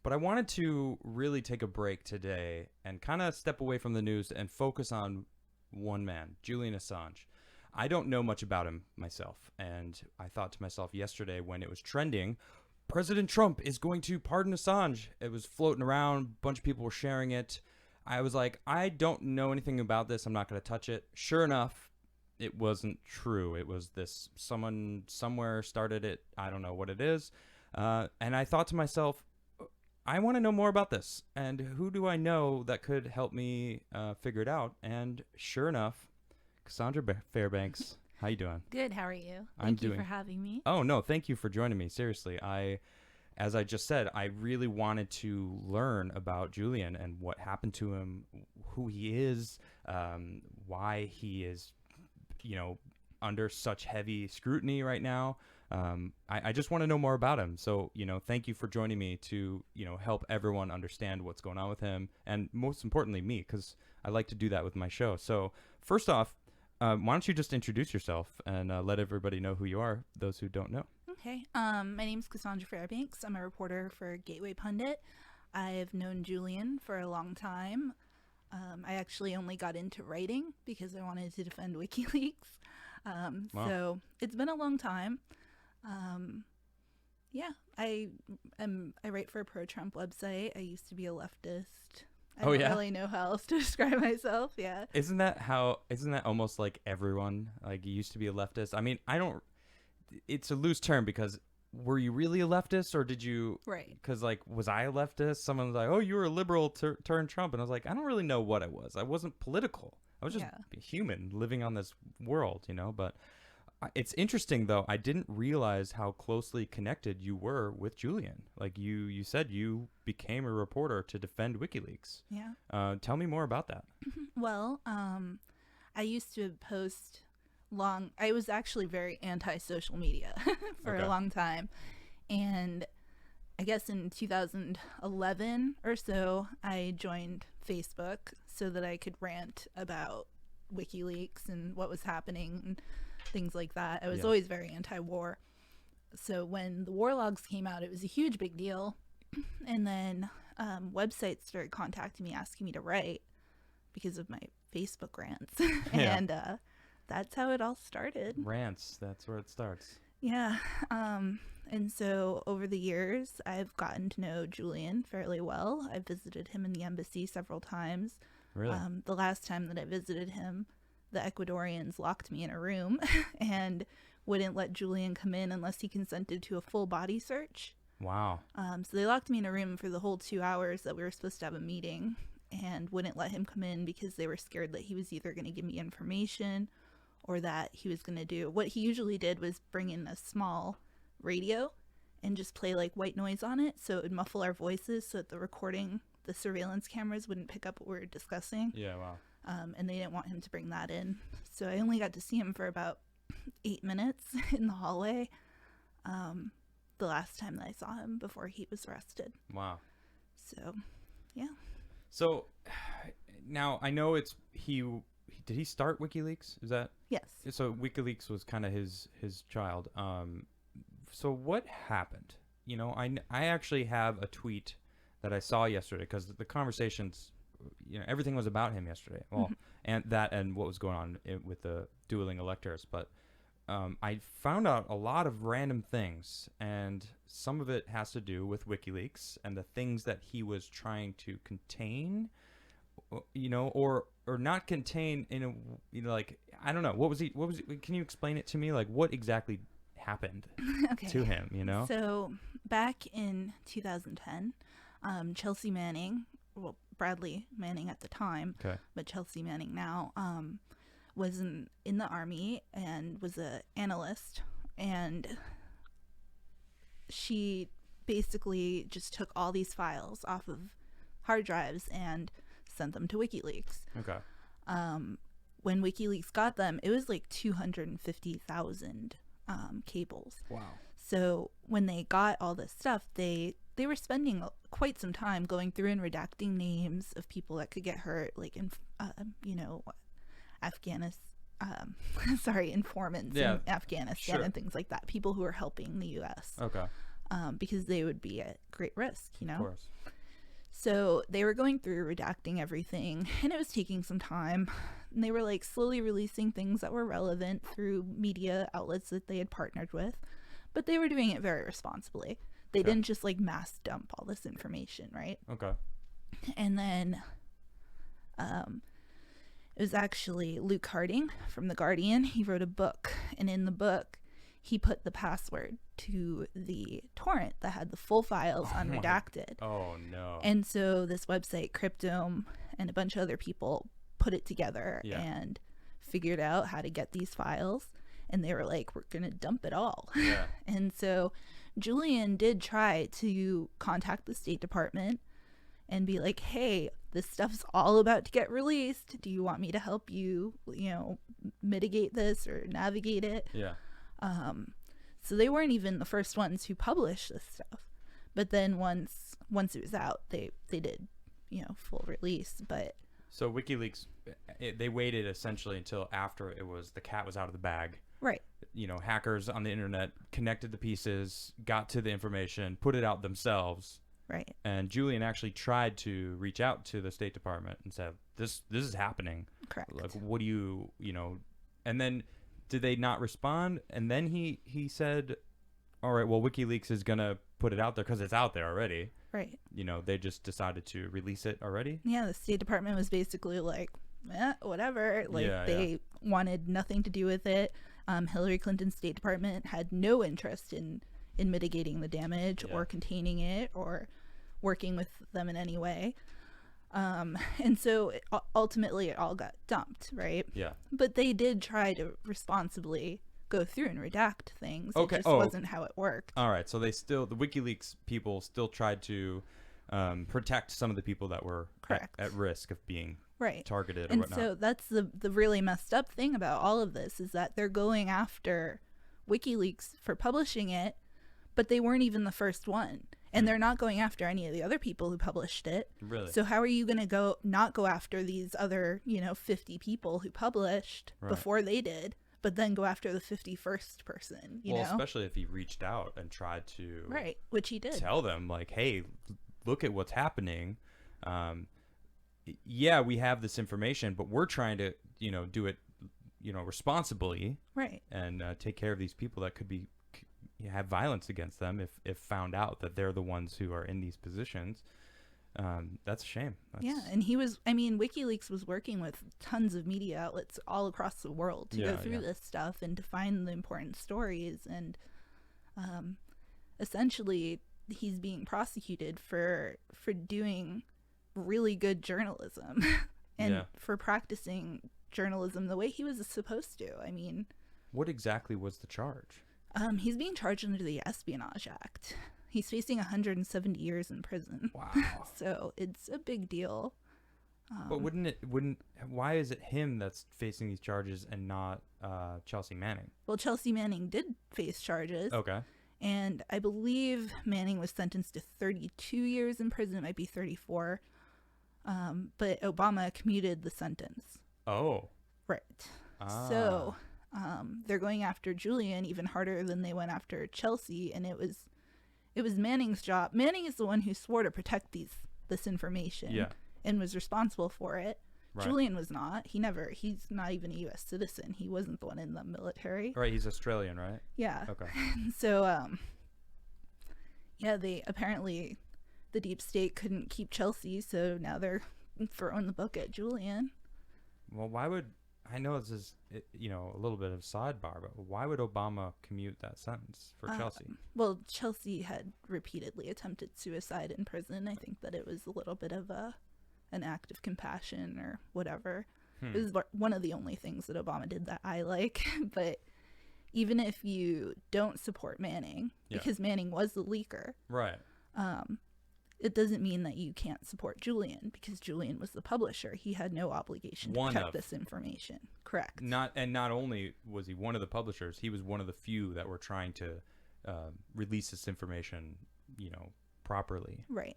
But I wanted to really take a break today and kind of step away from the news and focus on one man, Julian Assange. I don't know much about him myself, and I thought to myself yesterday when it was trending, President Trump is going to pardon Assange. It was floating around, a bunch of people were sharing it. I was like, I don't know anything about this. I'm not going to touch it. Sure enough, it wasn't true. It was this, someone somewhere started it. I don't know what it is. And I thought to myself, I want to know more about this. And who do I know that could help me figure it out? And sure enough, Cassandra Fairbanks. How you doing? Good. How are you? Thank you for having me. Oh, no. Thank you for joining me. Seriously. As I just said, I really wanted to learn about Julian and what happened to him, who he is, why he is, under such heavy scrutiny right now. I just want to know more about him. So, thank you for joining me to, help everyone understand what's going on with him. And most importantly, me, because I like to do that with my show. So first off, why don't you just introduce yourself and let everybody know who you are, those who don't know. Okay. My name's Cassandra Fairbanks. I'm a reporter for Gateway Pundit. I've known Julian for a long time. I actually only got into writing because I wanted to defend WikiLeaks. Wow. So it's been a long time. I write for a pro-Trump website. I used to be a leftist. I don't really know how else to describe myself. Yeah. Isn't that almost like everyone used to be a leftist? I mean, it's a loose term because were you really a leftist or did you? Right. Because was I a leftist? Someone was like, oh, you were a liberal turned Trump. And I was like, I don't really know what I was. I wasn't political. I was just a human living on this world, but it's interesting though. I didn't realize how closely connected you were with Julian. Like you said you became a reporter to defend WikiLeaks. Yeah. Tell me more about that. Well, I used to post I was actually very anti-social media for a long time. And I guess in 2011 or so, I joined Facebook so that I could rant about WikiLeaks and what was happening and things like that. I was always very anti-war. So when the war logs came out, it was a huge big deal. And then websites started contacting me, asking me to write because of my Facebook rants. And that's how it all started. Rants, that's where it starts. Yeah. And so over the years, I've gotten to know Julian fairly well. I visited him in the embassy several times. Really? The last time that I visited him, the Ecuadorians locked me in a room and wouldn't let Julian come in unless he consented to a full body search. Wow. So they locked me in a room for the whole 2 hours that we were supposed to have a meeting and wouldn't let him come in because they were scared that he was either going to give me information or that he was going to do what he usually did was bring in a small radio and just play white noise on it so it would muffle our voices so that the surveillance cameras wouldn't pick up what we were discussing. Yeah, wow. And they didn't want him to bring that in. So I only got to see him for about 8 minutes in the hallway the last time that I saw him before he was arrested. Wow. So, yeah. So now I know did he start WikiLeaks? Is that? Yes. So WikiLeaks was kind of his child. So what happened? I actually have a tweet that I saw yesterday because the conversations, everything was about him yesterday. Well, and what was going on with the dueling electors. But I found out a lot of random things, and some of it has to do with WikiLeaks and the things that he was trying to contain, or not contain in a, I don't know. What was he, can you explain it to me? What exactly happened to him, So back in 2010, Chelsea Manning, Bradley Manning at the time, but Chelsea Manning now, was in the Army and was an analyst, and she basically just took all these files off of hard drives and sent them to WikiLeaks. Okay. When WikiLeaks got them, it was 250,000 cables. Wow. So when they got all this stuff, they were spending quite some time going through and redacting names of people that could get hurt, in informants in Afghanistan and things like that, people who are helping the U.S. Okay. because they would be at great risk, you know? Of course. So they were going through redacting everything, and it was taking some time. And they were like slowly releasing things that were relevant through media outlets that they had partnered with, but they were doing it very responsibly. They Okay. didn't just like mass dump all this information, right? Okay. And then it was actually Luke Harding from The Guardian. He wrote a book, and in the book, he put the password to the torrent that had the full files unredacted. Oh, no. And so this website, Cryptome, and a bunch of other people put it together Yeah. and figured out how to get these files. And they were like, we're going to dump it all. Yeah. And so Julian did try to contact the State Department and be like, hey, this stuff's all about to get released. Do you want me to help you, mitigate this or navigate it? Yeah. So they weren't even the first ones who published this stuff. But then once it was out, they did, full release. But So WikiLeaks, they waited essentially until after the cat was out of the bag. right. Hackers on the internet connected the pieces, got to the information, put it out themselves. Right. And Julian actually tried to reach out to the State Department and said, this is happening. Correct. Like, what do you, and then did they not respond? And then he said, all right, well, WikiLeaks is going to put it out there because it's out there already. Right. They just decided to release it already. Yeah, the State Department was basically like, whatever. Like, Yeah, they wanted nothing to do with it. Hillary Clinton's State Department had no interest in mitigating the damage Yeah. or containing it or working with them in any way. And so ultimately it all got dumped, right? Yeah. But they did try to responsibly go through and redact things. Okay. It just wasn't how it worked. All right. So the WikiLeaks people still tried to protect some of the people that were Correct. at risk of being Right. targeted or And whatnot. so that's the really messed up thing about all of this is that they're going after WikiLeaks for publishing it, but they weren't even the first one. And they're not going after any of the other people who published it. Really? So how are you going to not go after these other, 50 people who published Right. before they did, but then go after the 51st person, you know? Especially if he reached out and tried to Right, which he did. tell them, like, hey, look at what's happening. Yeah, we have this information, but we're trying to, do it, responsibly Right. and take care of these people that could have violence against them if found out that they're the ones who are in these positions. That's a shame. Yeah, and WikiLeaks was working with tons of media outlets all across the world to go through this stuff and to find the important stories. And essentially, he's being prosecuted for doing really good journalism and for practicing journalism the way he was supposed to. I mean, What exactly was the charge? he's being charged under the Espionage Act. He's facing 170 years in prison. Wow. So it's a big deal. But why is it him that's facing these charges and not Chelsea Manning? Well, Chelsea Manning did face charges. Okay. And I believe Manning was sentenced to 32 years in prison. It might be 34. But Obama commuted the sentence. Oh. Right. So they're going after Julian even harder than they went after Chelsea. And it was Manning's job. Manning is the one who swore to protect this information and was responsible for it. Right. Julian was not. He's not even a U.S. citizen. He wasn't the one in the military. Right, he's Australian, right? Yeah. Okay. So, they apparently, the deep state couldn't keep Chelsea, so now they're throwing the book at Julian. Well, I know this is, a little bit of sidebar, but why would Obama commute that sentence for Chelsea? Well, Chelsea had repeatedly attempted suicide in prison. I think that it was a little bit of an act of compassion or whatever. It was one of the only things that Obama did that I like. But even if you don't support Manning, because Manning was the leaker, right? It doesn't mean that you can't support Julian, because Julian was the publisher. He had no obligation to protect this information. Correct. Not only was he one of the publishers, he was one of the few that were trying to release this information, properly. Right.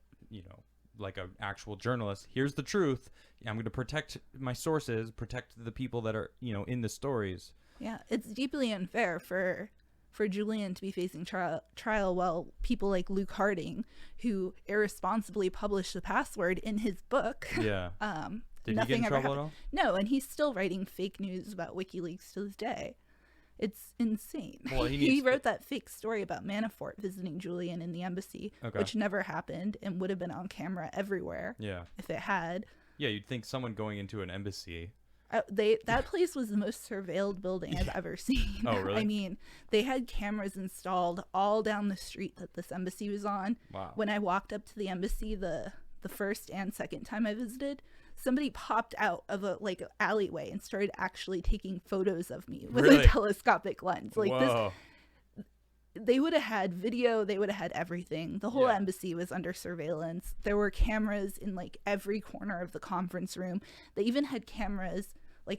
Like an actual journalist. Here's the truth. I'm going to protect my sources, protect the people that are, in the stories. Yeah, it's deeply unfair for for Julian to be facing trial while people like Luke Harding, who irresponsibly published the password in his book. Yeah. Did he get in trouble at all? No, and he's still writing fake news about WikiLeaks to this day. It's insane. Well, he wrote that fake story about Manafort visiting Julian in the embassy, which never happened and would have been on camera everywhere. Yeah. If it had. Yeah, you'd think someone going into an embassy. That place was the most surveilled building I've ever seen. Oh, really? I mean, they had cameras installed all down the street that this embassy was on. Wow. When I walked up to the embassy the first and second time I visited, somebody popped out of a alleyway and started actually taking photos of me with a telescopic lens. Whoa. They would have had video, they would have had everything. The whole embassy was under surveillance. There were cameras in every corner of the conference room. They even had cameras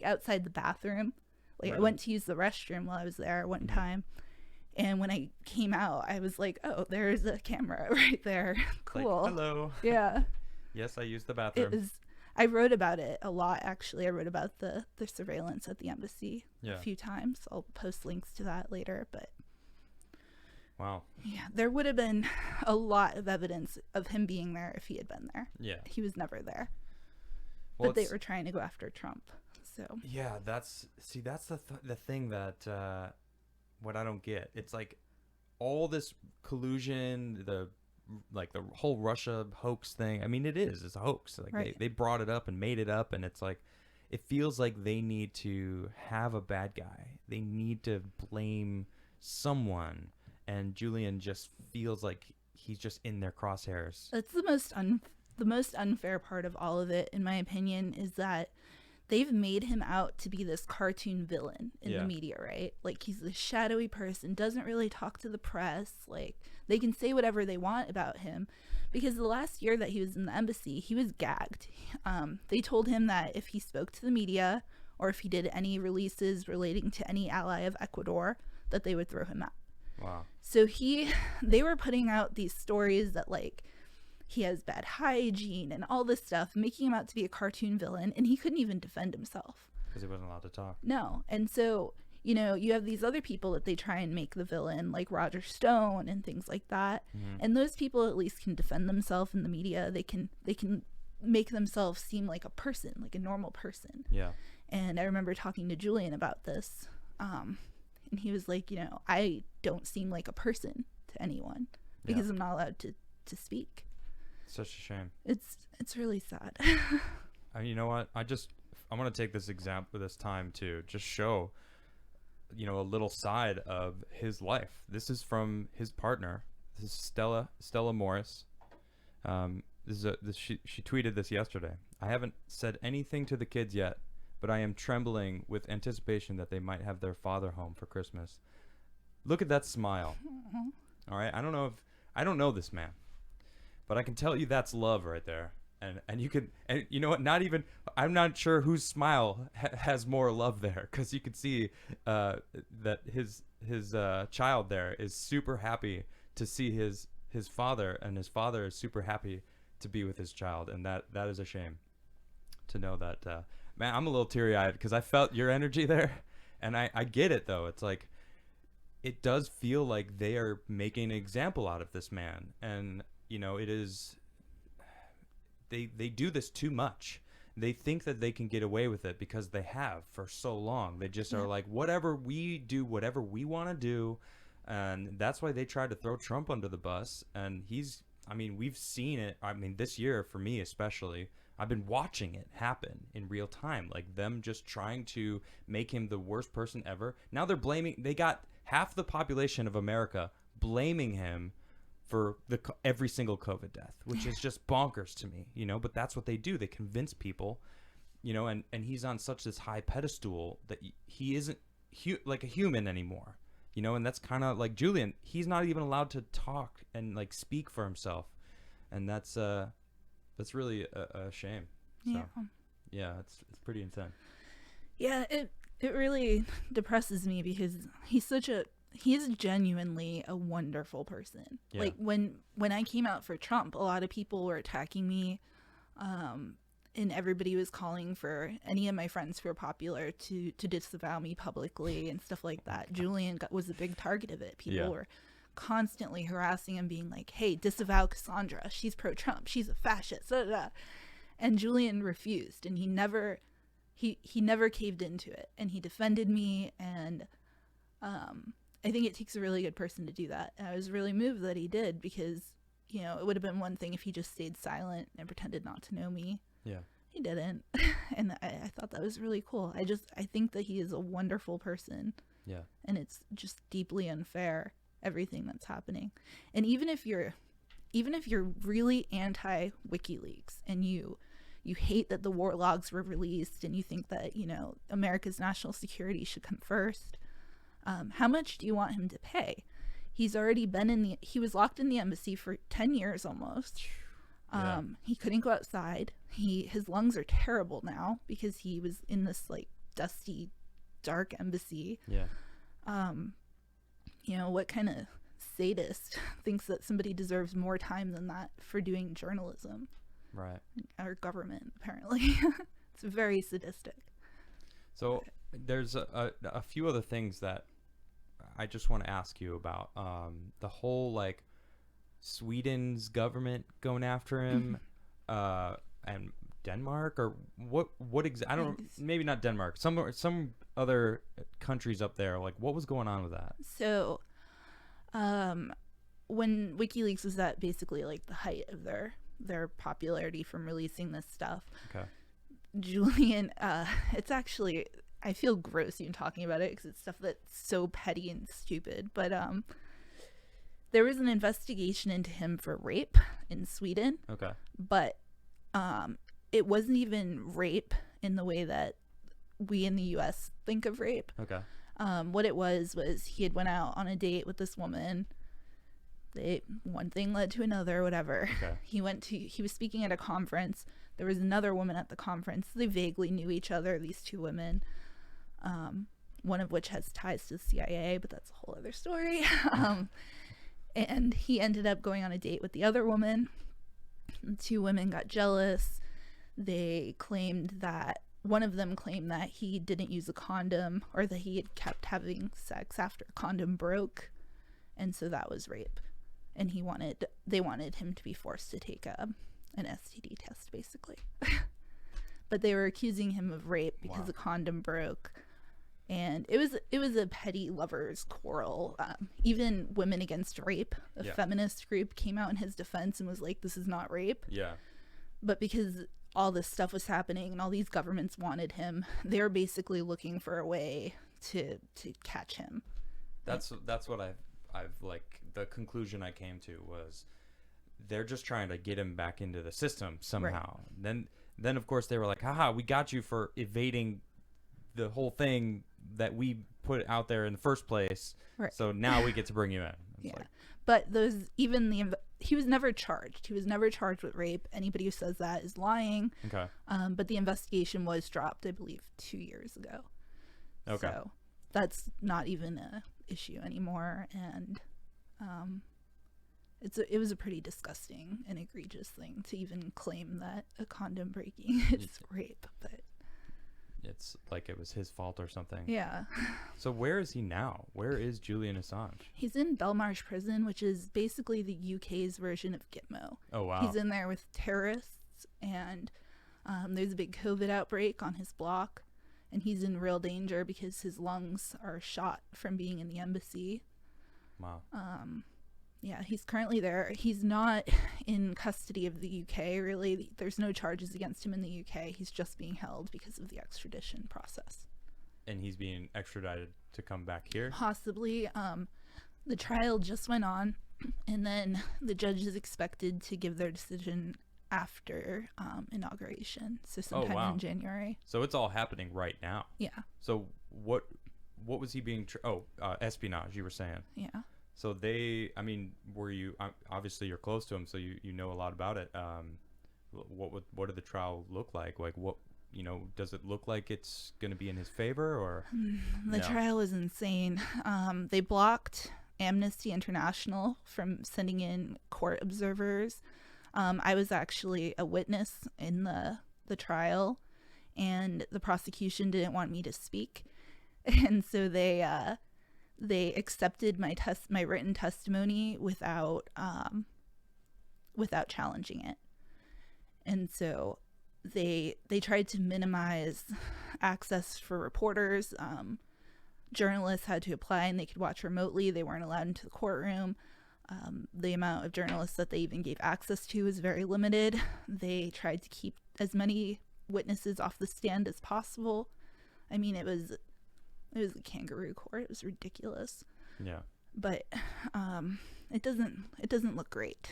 outside the bathroom. I went to use the restroom while I was there one time. And when I came out, I was like, oh, there's a camera right there. Cool. Hello. Yeah. Yes, I used the bathroom. I wrote about it a lot, actually. I wrote about the surveillance at the embassy a few times. I'll post links to that later, but wow. Yeah, there would have been a lot of evidence of him being there if he had been there. Yeah. He was never there. Well, but they were trying to go after Trump. So yeah, that's the thing that what I don't get. It's all this collusion, the whole Russia hoax thing. I mean, it's a hoax. They brought it up and made it up, and it's it feels like they need to have a bad guy. They need to blame someone, and Julian just feels like he's just in their crosshairs. That's the most unfair part of all of it, in my opinion, is that they've made him out to be this cartoon villain in the media, right? He's this shadowy person, doesn't really talk to the press. They can say whatever they want about him, because the last year that he was in the embassy, he was gagged. They told him that if he spoke to the media or if he did any releases relating to any ally of Ecuador, that they would throw him out. Wow. So they were putting out these stories that he has bad hygiene and all this stuff, making him out to be a cartoon villain, and he couldn't even defend himself. Because he wasn't allowed to talk. No. And so, you have these other people that they try and make the villain, like Roger Stone and things like that. Mm-hmm. And those people at least can defend themselves in the media. They can make themselves seem like a person, like a normal person. Yeah. And I remember talking to Julian about this. And he was like, I don't seem like a person to anyone because I'm not allowed to speak. Such a shame. It's really sad. You know what? I want to take this time to just show, a little side of his life. This is from his partner. This is Stella Morris. She tweeted this yesterday. I haven't said anything to the kids yet, but I am trembling with anticipation that they might have their father home for Christmas. Look at that smile. All right. I don't know this man. But I can tell you that's love right there. And you know what? I'm not sure whose smile has more love there, because you can see that his child there is super happy to see his father, and his father is super happy to be with his child. And that is a shame to know that. Man, I'm a little teary-eyed because I felt your energy there. And I get it, though. It's it does feel like they are making an example out of this man. And it is, they do this too much. They think that they can get away with it because they have for so long. They just are whatever we do, whatever we want to do. And that's why they tried to throw Trump under the bus. And we've seen it. This year, for me especially, I've been watching it happen in real time. Them just trying to make him the worst person ever. Now they got half the population of America blaming him for every single COVID death, which is just bonkers to me, but that's what they do. They convince people, and he's on such this high pedestal that he isn't like a human anymore, and that's kind of like Julian. He's not even allowed to talk and speak for himself. And that's really a shame. So, yeah, it's pretty insane. Yeah. It really depresses me because he's genuinely a wonderful person. Yeah. When I came out for Trump, a lot of people were attacking me. and everybody was calling for any of my friends who were popular to disavow me publicly and stuff like that. Julian was a big target of it. People were constantly harassing him, being like, hey, disavow Cassandra. She's pro-Trump. She's a fascist. Da, da, da. And Julian refused, and he never caved into it. And he defended me, and I think it takes a really good person to do that. And I was really moved that he did, because, you know, it would have been one thing if he just stayed silent and pretended not to know me. Yeah. He didn't. And I thought that was really cool. I think that he is a wonderful person. Yeah. And it's just deeply unfair, everything that's happening. And even if you're really anti WikiLeaks and you hate that the war logs were released and you think that, you know, America's national security should come first, how much do you want him to pay? He's already been he was locked in the embassy for 10 years almost. He couldn't go outside. His lungs are terrible now because he was in this like dusty, dark embassy. Yeah. You know, what kind of sadist thinks that somebody deserves more time than that for doing journalism? Right. Our government, apparently. It's very sadistic. So there's a few other things that I just want to ask you about. The whole like Sweden's government going after him, and Denmark, or what I don't know, maybe not Denmark, some other countries up there. Like, what was going on with that? So when WikiLeaks was at basically like the height of their popularity from releasing this stuff, okay, Julian, it's actually, I feel gross even talking about it because it's stuff that's so petty and stupid, but there was an investigation into him for rape in Sweden. Okay. But it wasn't even rape in the way that we in the US think of rape. Okay. What it was he had went out on a date with this woman. One thing led to another, whatever. Okay. He was speaking at a conference. There was another woman at the conference. They vaguely knew each other, these two women. One of which has ties to the CIA, but that's a whole other story. And he ended up going on a date with the other woman. The two women got jealous. They claimed that one of them claimed that he didn't use a condom, or that he had kept having sex after a condom broke, and so that was rape. And they wanted him to be forced to take an STD test, basically. But they were accusing him of rape because a condom broke. And it was a petty lovers quarrel. Even Women Against Rape, a feminist group, came out in his defense and was like, this is not rape. Yeah. But because all this stuff was happening and all these governments wanted him, they were basically looking for a way to catch him. That's what I've like, the conclusion I came to was they're just trying to get him back into the system somehow. Right. Then of course they were like, haha, we got you for evading the whole thing that we put out there in the first place. Right. So now we get to bring you in. Yeah. Like, but he was never charged. He was never charged with rape. Anybody who says that is lying. Okay. But the investigation was dropped, I believe, 2 years ago. Okay. So that's not even a issue anymore. And it was a pretty disgusting and egregious thing to even claim that a condom breaking is rape, but it's like it was his fault or something. Yeah. So where is he now? Where is Julian Assange? He's in Belmarsh prison, which is basically the UK's version of Gitmo. Oh, wow. He's in there with terrorists, and there's a big COVID outbreak on his block, and he's in real danger because his lungs are shot from being in the embassy. Wow. Yeah, he's currently there. He's not in custody of the UK, really. There's no charges against him in the UK. He's just being held because of the extradition process. And he's being extradited to come back here? Possibly. The trial just went on, and then the judge is expected to give their decision after inauguration, so sometime in January. So it's all happening right now? Yeah. So what was he being... espionage, you were saying. Yeah. So were you, obviously you're close to him, so you know a lot about it. What did the trial look like? Like, what, does it look like it's going to be in his favor, or? The trial was insane. They blocked Amnesty International from sending in court observers. I was actually a witness in the the trial, and the prosecution didn't want me to speak, and so they accepted my written testimony without challenging it. And so they tried to minimize access for reporters. Journalists had to apply and they could watch remotely. They weren't allowed into the courtroom. The amount of journalists that they even gave access to was very limited. They tried to keep as many witnesses off the stand as possible. I mean, it was a kangaroo court. It was ridiculous. Yeah. But it doesn't look great.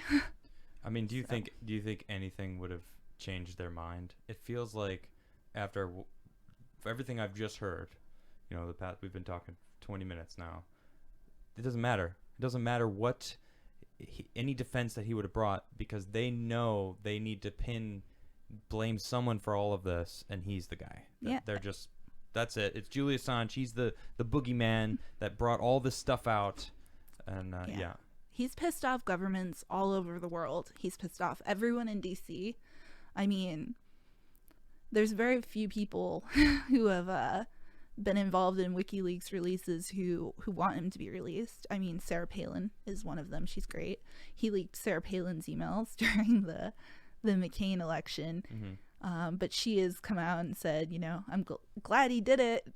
I mean, do you think anything would have changed their mind? It feels like after everything I've just heard, the past, we've been talking 20 minutes now. It doesn't matter. It doesn't matter what any defense that he would have brought, because they know they need to blame someone for all of this, and he's the guy. Yeah. That's it. It's Julian Assange. He's the boogeyman that brought all this stuff out. And yeah. He's pissed off governments all over the world. He's pissed off everyone in DC. I mean, there's very few people who have been involved in WikiLeaks releases who want him to be released. I mean, Sarah Palin is one of them. She's great. He leaked Sarah Palin's emails during the McCain election. Mm-hmm. But she has come out and said, I'm glad he did it.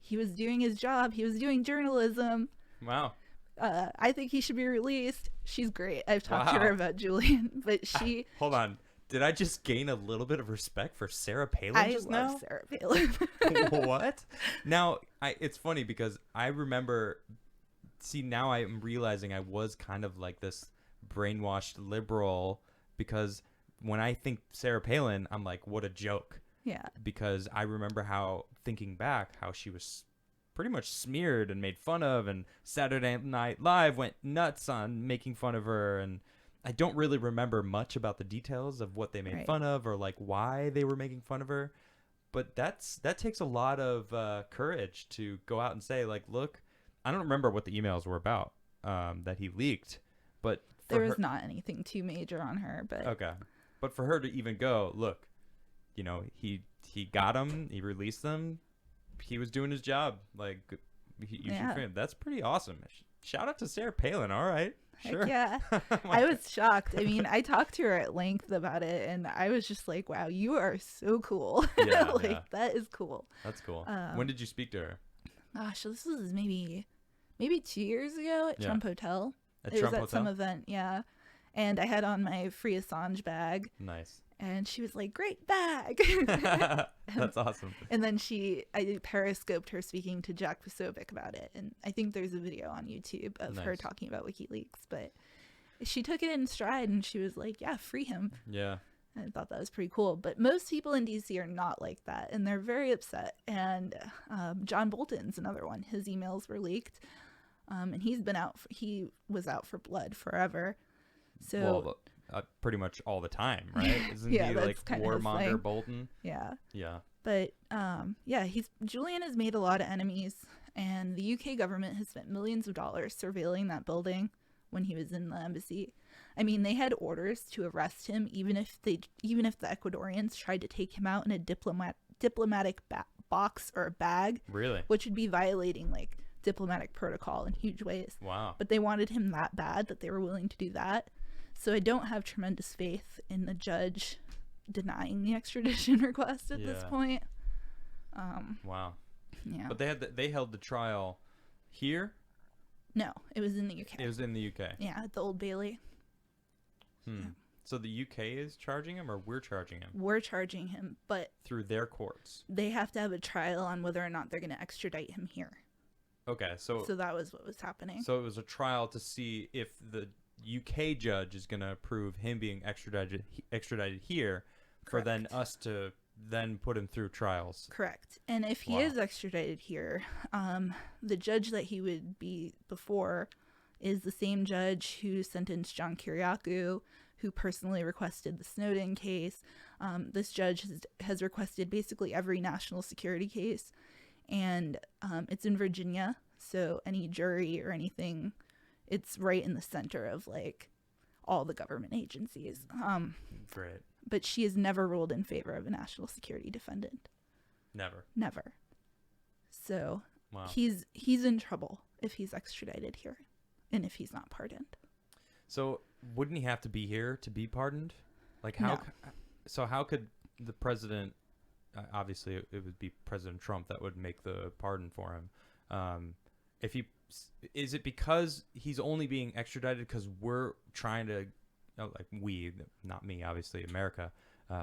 He was doing his job. He was doing journalism. Wow. I think he should be released. She's great. I've talked to her about Julian, but she... Hold on. Did I just gain a little bit of respect for Sarah Palin just now? I love Sarah Palin. What? Now, it's funny because I remember... See, now I am realizing I was kind of like this brainwashed liberal, because when I think Sarah Palin, I'm like, what a joke. Yeah. Because I remember thinking back, how she was pretty much smeared and made fun of, and Saturday Night Live went nuts on making fun of her, and I don't really remember much about the details of what they made fun of or like why they were making fun of her. But that takes a lot of courage to go out and say, like, look, I don't remember what the emails were about that he leaked, but there was not anything too major on her. But okay, but for her to even go, look, he got him, he released them. He was doing his job. Like, you should. That's pretty awesome. Shout out to Sarah Palin. All right. Sure. Heck yeah. I was shocked. I mean, I talked to her at length about it, and I was just like, wow, you are so cool. Yeah, that is cool. That's cool. When did you speak to her? Gosh, this was maybe 2 years ago at Trump Hotel. It was at some event, yeah. And I had on my free Assange bag. Nice. And she was like, great bag. That's awesome. And then I periscoped her speaking to Jack Posobiec about it. And I think there's a video on YouTube of her talking about WikiLeaks. But she took it in stride and she was like, yeah, free him. Yeah. And I thought that was pretty cool. But most people in DC are not like that. And they're very upset. And John Bolton's another one. His emails were leaked. And he was out for blood forever. So... Well, pretty much all the time, right? Isn't he like warmonger Bolton? Yeah. Yeah. But Julian has made a lot of enemies, and the UK government has spent millions of dollars surveilling that building when he was in the embassy. I mean, they had orders to arrest him even if the Ecuadorians tried to take him out in a diplomatic box or a bag. Really? Which would be violating like diplomatic protocol in huge ways. Wow. But they wanted him that bad that they were willing to do that. So I don't have tremendous faith in the judge denying the extradition request at this point. Wow. Yeah. But they held the trial here? No, it was in the UK. It was in the UK. Yeah, at the Old Bailey. Yeah. So the UK is charging him, or we're charging him? We're charging him, but through their courts. They have to have a trial on whether or not they're going to extradite him here. Okay, so that was what was happening. So it was a trial to see if the UK judge is going to approve him being extradited here. Correct. For then us to then put him through trials. Correct. And if he is extradited here, the judge that he would be before is the same judge who sentenced John Kiriakou, who personally requested the Snowden case. This judge has requested basically every national security case, and it's in Virginia, so any jury or anything, it's right in the center of like all the government agencies. Great. but she has never ruled in favor of a national security defendant. Never. So wow. he's in trouble if he's extradited here and if he's not pardoned. So wouldn't he have to be here to be pardoned? Like how? No. So how could the president? Obviously, it would be President Trump that would make the pardon for him. Is it because he's only being extradited because we're trying to, not me, obviously, America,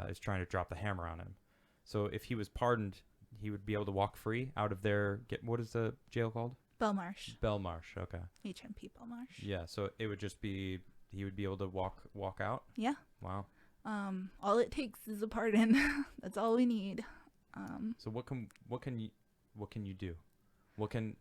is trying to drop the hammer on him. So if he was pardoned, he would be able to walk free out of their, what is the jail called? Belmarsh. Okay. HMP Belmarsh. Yeah, so it would just be, he would be able to walk out? Yeah. Wow. All it takes is a pardon. That's all we need. So what can you do? What can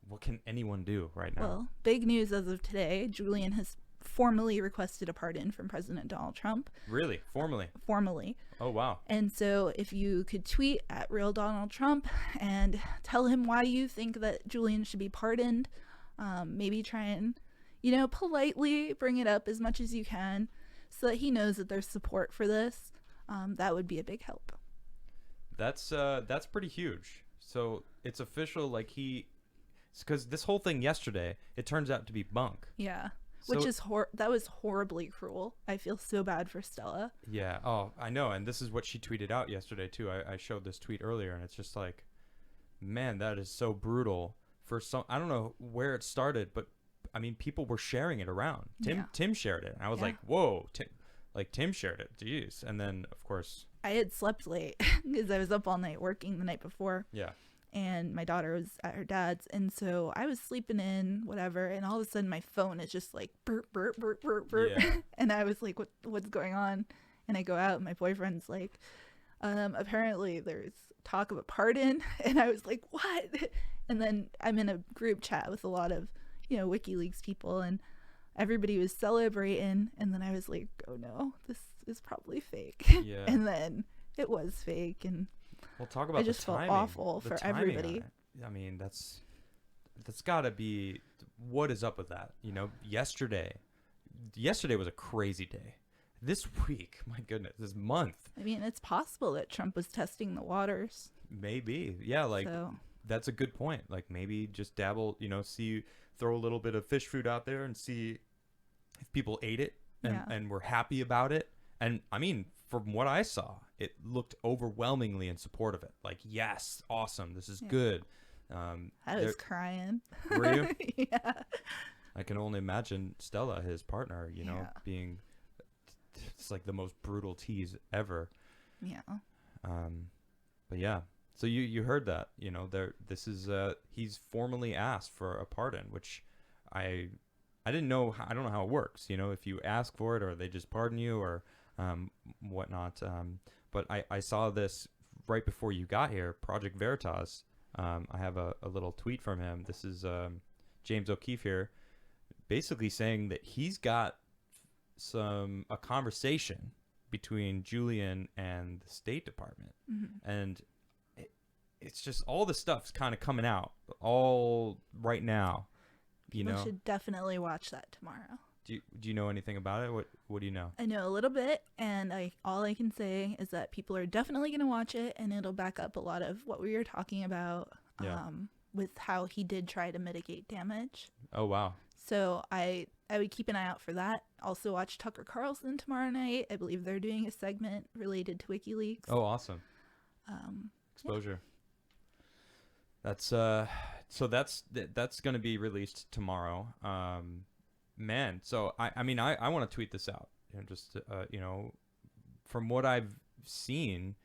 what can anyone do right now? Well, big news as of today. Julian has formally requested a pardon from President Donald Trump. Really? Formally? Formally. Oh, wow. And so if you could tweet at Real Donald Trump and tell him why you think that Julian should be pardoned, maybe try and, politely bring it up as much as you can so that he knows that there's support for this, that would be a big help. That's pretty huge. So it's official, because this whole thing yesterday, it turns out to be bunk. Yeah. Which is that was horribly cruel. I feel so bad for Stella. Yeah. Oh, I know. And this is what she tweeted out yesterday too. I showed this tweet earlier, and it's just like, man, that is so brutal. For some, I don't know where it started, but I mean, people were sharing it around. Tim shared it, and I was like, whoa, Tim shared it. Jeez. And then of course, I had slept late because I was up all night working the night before. Yeah. And my daughter was at her dad's, and so I was sleeping in, whatever, and all of a sudden my phone is just like burp, burp, burp, burp, burp. Yeah. And I was like, what's going on? And I go out, and my boyfriend's like, apparently there's talk of a pardon. And I was like, what? And then I'm in a group chat with a lot of, WikiLeaks people, and everybody was celebrating. And then I was like, oh no, this is probably fake. Yeah. And then it was fake, and we'll talk about I just felt awful for everybody. I mean, that's got to be, what is up with that? Yesterday was a crazy day. This week, my goodness, this month. I mean, it's possible that Trump was testing the waters. Maybe. Yeah, that's a good point. Like, maybe just dabble, throw a little bit of fish food out there and see if people ate it and were happy about it. And I mean, from what I saw, it looked overwhelmingly in support of it. Like, yes, awesome, this is good. I was crying. Were you? Yeah. I can only imagine Stella, his partner, being, it's like the most brutal tease ever. Yeah. But yeah, so you heard that, this is he's formally asked for a pardon, which I didn't know. I don't know how it works. If you ask for it, or they just pardon you, or whatnot. But I saw this right before you got here. Project Veritas. I have a little tweet from him. This is James O'Keefe here, basically saying that he's got a conversation between Julian and the State Department, and it's just all the stuff's kind of coming out all right now. People should definitely watch that tomorrow. Do you know anything about it? What do you know? I know a little bit, and all I can say is that people are definitely going to watch it, and it'll back up a lot of what we were talking about with how he did try to mitigate damage. Oh, wow. So I would keep an eye out for that. Also watch Tucker Carlson tomorrow night. I believe they're doing a segment related to WikiLeaks. Oh, awesome. Exposure. That's that's going to be released tomorrow. Man, so I mean, I want to tweet this out. From what I've seen,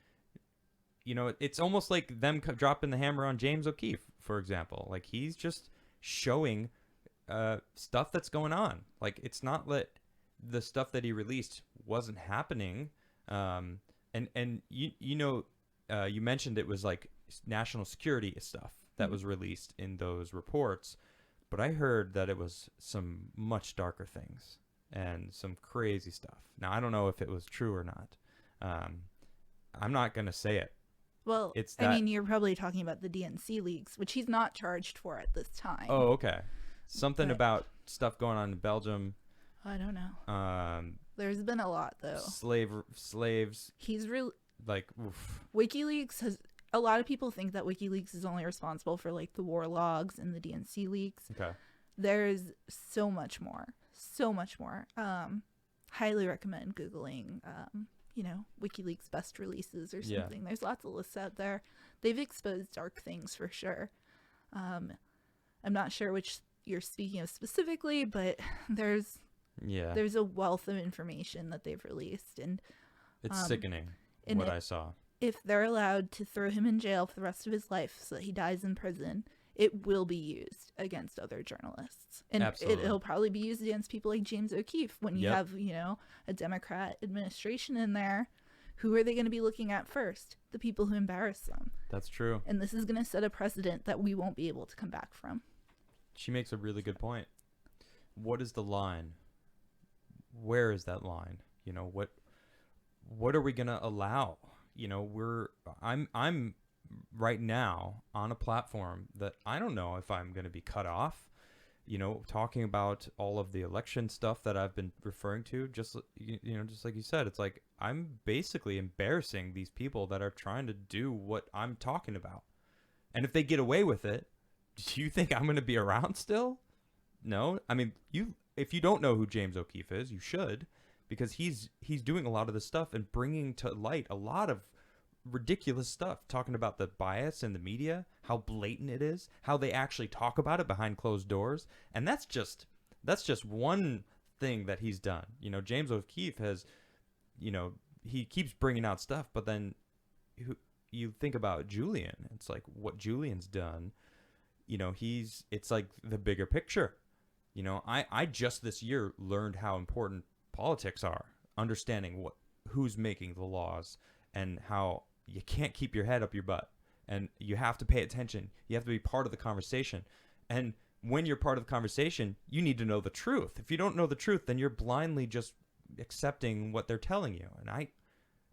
it's almost like them dropping the hammer on James O'Keefe, for example. Like, he's just showing stuff that's going on. Like, it's not that the stuff that he released wasn't happening. And you mentioned it was like national security stuff that was released in those reports. But I heard that it was some much darker things and some crazy stuff. Now, I don't know if it was true or not. I'm not going to say it. Well, I mean, you're probably talking about the DNC leaks, which he's not charged for at this time. Oh, okay. Something about stuff going on in Belgium. I don't know. There's been a lot though. Slaves. He's really Like, oof. WikiLeaks has. A lot of people think that WikiLeaks is only responsible for like the war logs and the DNC leaks. Okay. There's so much more. So much more. Highly recommend Googling, WikiLeaks best releases or something. Yeah. There's lots of lists out there. They've exposed dark things for sure. I'm not sure which you're speaking of specifically, but there's a wealth of information that they've released, and it's sickening what I saw. If they're allowed to throw him in jail for the rest of his life so that he dies in prison, it will be used against other journalists. And it'll probably be used against people like James O'Keefe when you have, a Democrat administration in there. Who are they going to be looking at first? The people who embarrass them. That's true. And this is going to set a precedent that we won't be able to come back from. She makes a really good point. What is the line? Where is that line? What are we going to allow? I'm right now on a platform that I don't know if I'm going to be cut off, talking about all of the election stuff that I've been referring to, just like you said, it's like I'm basically embarrassing these people that are trying to do what I'm talking about. And if they get away with it, do you think I'm going to be around still? No. I mean, if you don't know who James O'Keefe is, you should, because he's doing a lot of this stuff and bringing to light a lot of ridiculous stuff, talking about the bias in the media, how blatant it is, how they actually talk about it behind closed doors. And that's just one thing that he's done. James O'Keefe has, he keeps bringing out stuff, but then you think about Julian, it's like what Julian's done, it's like the bigger picture. I just this year learned how important politics are, understanding who's making the laws and how you can't keep your head up your butt and you have to pay attention. You have to be part of the conversation. And when you're part of the conversation, you need to know the truth. If you don't know the truth, then you're blindly just accepting what they're telling you. And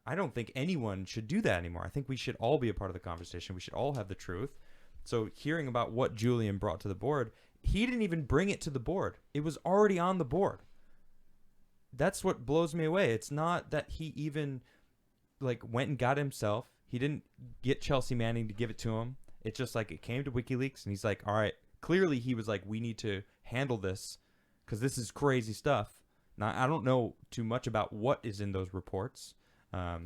I don't think anyone should do that anymore. I think we should all be a part of the conversation. We should all have the truth. So hearing about what Julian brought to the board, he didn't even bring it to the board. It was already on the board. That's what blows me away. It's not that he even went and got himself. He didn't get Chelsea Manning to give it to him. It's just like it came to WikiLeaks and he's like, all right, clearly he was like, we need to handle this because this is crazy stuff. Now, I don't know too much about what is in those reports. A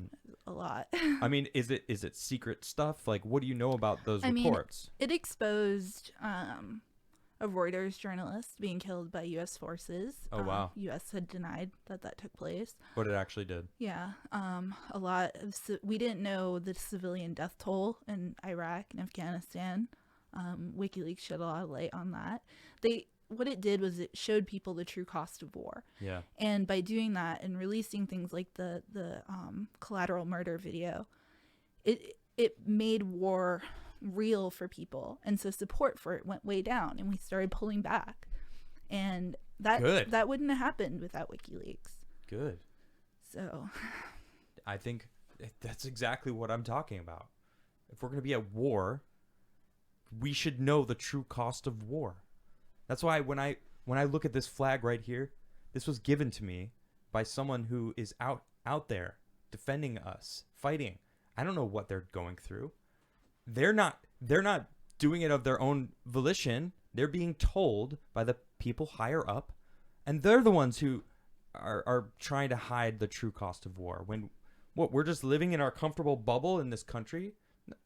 lot. I mean, is it secret stuff? Like, what do you know about those reports? It exposed a Reuters journalist being killed by U.S. forces. Oh, wow. U.S. had denied that took place. But it actually did. Yeah. A lot of we didn't know the civilian death toll in Iraq and Afghanistan. WikiLeaks shed a lot of light on that. What it did was it showed people the true cost of war. Yeah. And by doing that and releasing things like the collateral murder video, it made war real for people, and so support for it went way down, and we started pulling back, and that wouldn't have happened without WikiLeaks. Good. So I think that's exactly what I'm talking about. If we're going to be at war, we should know the true cost of war. That's why when I look at this flag right here, this was given to me by someone who is out there defending us, fighting. I don't know what they're going through. They're not doing it of their own volition. They're being told by the people higher up, and they're the ones who are trying to hide the true cost of war. When we're just living in our comfortable bubble in this country.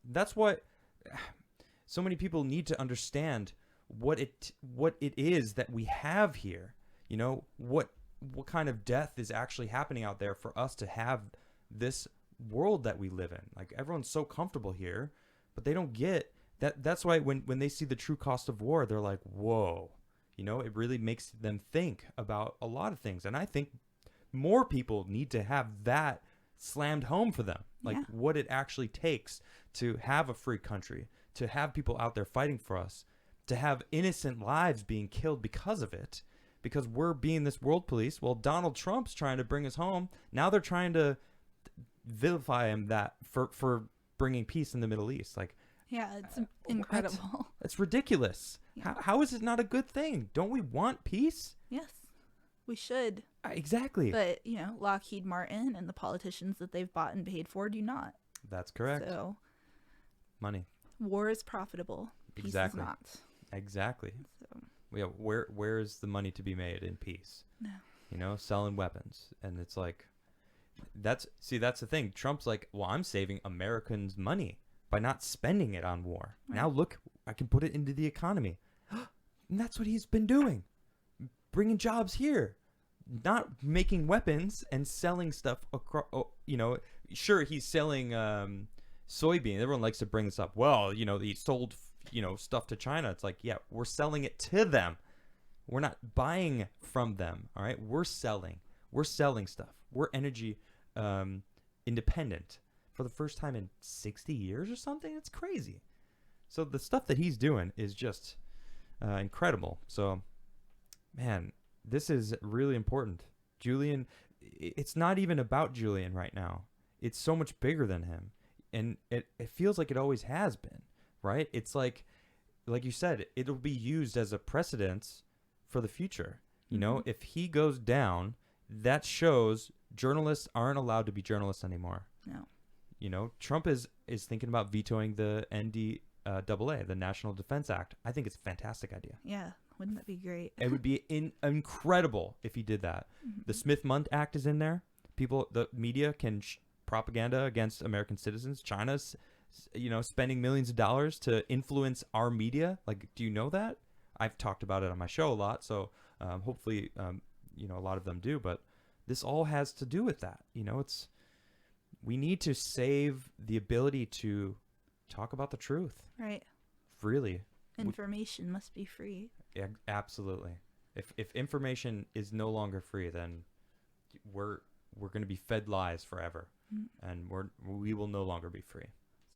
That's what so many people need to understand, what it is that we have here. What kind of death is actually happening out there for us to have this world that we live in. Like, everyone's so comfortable here, but they don't get that. That's why when they see the true cost of war, they're like, whoa, it really makes them think about a lot of things. And I think more people need to have that slammed home for them, like what it actually takes to have a free country, to have people out there fighting for us, to have innocent lives being killed because of it, because we're being this world police. Well, Donald Trump's trying to bring us home. Now they're trying to vilify him for bringing peace in the Middle East. Like, yeah, it's incredible. It's ridiculous. Yeah. How is it not a good thing? Don't we want peace? Yes, we should. Exactly. But, Lockheed Martin and the politicians that they've bought and paid for do not. That's correct. So, money. War is profitable. Peace Exactly. is not. Exactly. So, Yeah, where is the money to be made in peace? No. Selling weapons. And it's like, that's the thing. Trump's like, well, I'm saving Americans' money by not spending it on war. Right. Now look, I can put it into the economy. And that's what he's been doing. Bringing jobs here. Not making weapons and selling stuff across, sure, he's selling soybean. Everyone likes to bring this up. Well, he sold, stuff to China. It's like, yeah, we're selling it to them. We're not buying from them. All right. We're selling stuff. We're energy independent for the first time in 60 years or something. It's crazy. So the stuff that he's doing is just incredible. So, man, this is really important. Julian, it's not even about Julian right now. It's so much bigger than him. And it feels like it always has been, right? It's like you said, it'll be used as a precedence for the future. If he goes down, that shows journalists aren't allowed to be journalists anymore. No. Trump is thinking about vetoing the NDAA, the National Defense Act. I think it's a fantastic idea. Yeah. Wouldn't that be great? It would be incredible if he did that. Mm-hmm. The Smith-Mundt Act is in there. The media can propaganda against American citizens. China's, spending millions of dollars to influence our media. Like, do you know that? I've talked about it on my show a lot, so hopefully, a lot of them do. But this all has to do with that. We need to save the ability to talk about the truth. Right. Really. Information must be free. Yeah, absolutely. If information is no longer free, then we're going to be fed lies forever, and we will no longer be free.